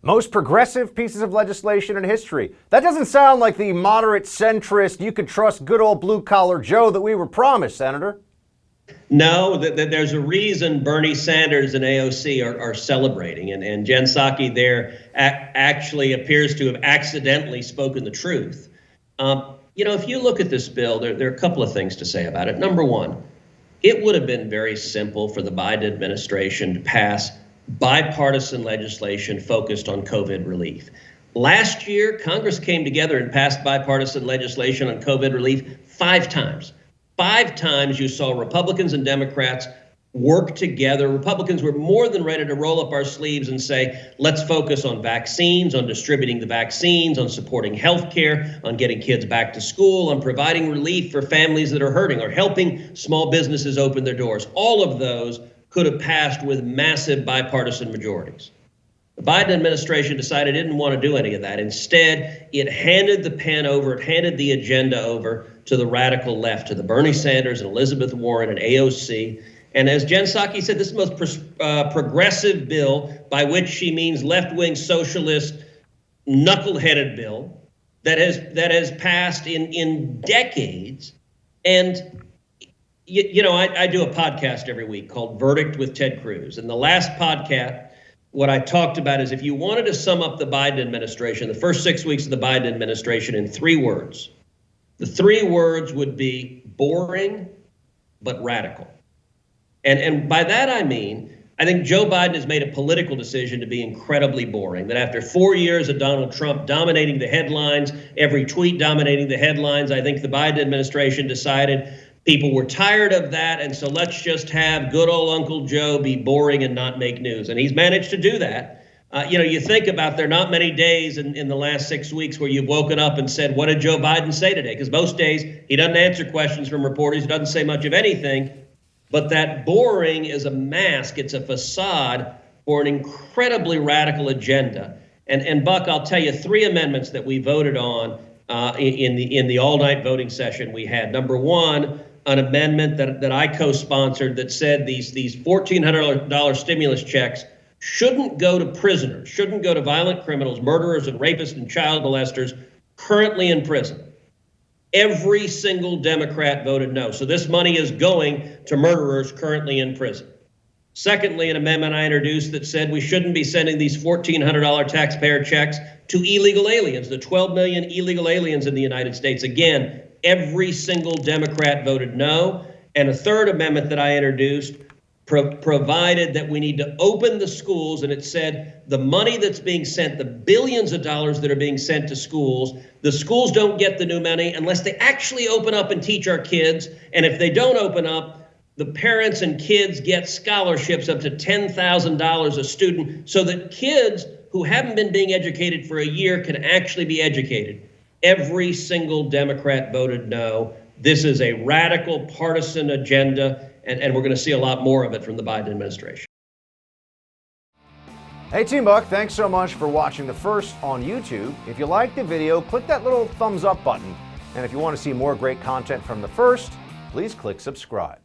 Most progressive pieces of legislation in history. That doesn't sound like the moderate centrist, you could trust good old blue-collar Joe that we were promised, Senator. No, there's a reason Bernie Sanders and AOC are celebrating, and Jen Psaki there actually appears to have accidentally spoken the truth. If you look at this bill, there are a couple of things to say about it. Number one, it would have been very simple for the Biden administration to pass bipartisan legislation focused on COVID relief. Last year, Congress came together and passed bipartisan legislation on COVID relief 5 times. 5 times you saw Republicans and Democrats work together. Republicans were more than ready to roll up our sleeves and say, let's focus on vaccines, on distributing the vaccines, on supporting health care, on getting kids back to school, on providing relief for families that are hurting, or helping small businesses open their doors. All of those could have passed with massive bipartisan majorities. The Biden administration decided it didn't want to do any of that. Instead, it handed the pen over, it handed the agenda over to the radical left, to the Bernie Sanders and Elizabeth Warren and AOC. And as Jen Psaki said, this is the most progressive bill, by which she means left-wing socialist, knuckle-headed bill that has passed in decades. And I do a podcast every week called Verdict with Ted Cruz. And the last podcast, what I talked about is, if you wanted to sum up the Biden administration, the first 6 weeks of the Biden administration, in 3 words, the 3 words would be boring but radical. And by that I mean, I think Joe Biden has made a political decision to be incredibly boring, that after 4 years of Donald Trump dominating the headlines, every tweet dominating the headlines, I think the Biden administration decided people were tired of that, and so let's just have good old Uncle Joe be boring and not make news. And he's managed to do that. You think about, there are not many days in the last 6 weeks where you've woken up and said, what did Joe Biden say today? Because most days he doesn't answer questions from reporters, he doesn't say much of anything. But that boring is a mask, it's a facade for an incredibly radical agenda. And Buck, I'll tell you 3 amendments that we voted on in the all-night voting session we had. Number 1, an amendment that I co-sponsored that said these $1,400 stimulus checks shouldn't go to prisoners, shouldn't go to violent criminals, murderers and rapists and child molesters currently in prison. Every single Democrat voted no. So this money is going to murderers currently in prison. Secondly, an amendment I introduced that said we shouldn't be sending these $1,400 taxpayer checks to illegal aliens, the 12 million illegal aliens in the United States. Again, every single Democrat voted no. And a third amendment that I introduced provided that we need to open the schools, and it said the money that's being sent, the billions of dollars that are being sent to schools, the schools don't get the new money unless they actually open up and teach our kids. And if they don't open up, the parents and kids get scholarships up to $10,000 a student, so that kids who haven't been being educated for a year can actually be educated. Every single Democrat voted no. This is a radical partisan agenda, and we're going to see a lot more of it from the Biden administration. Hey Team Buck, thanks so much for watching The First on YouTube. If you liked the video, click that little thumbs up button. And if you want to see more great content from The First, please click subscribe.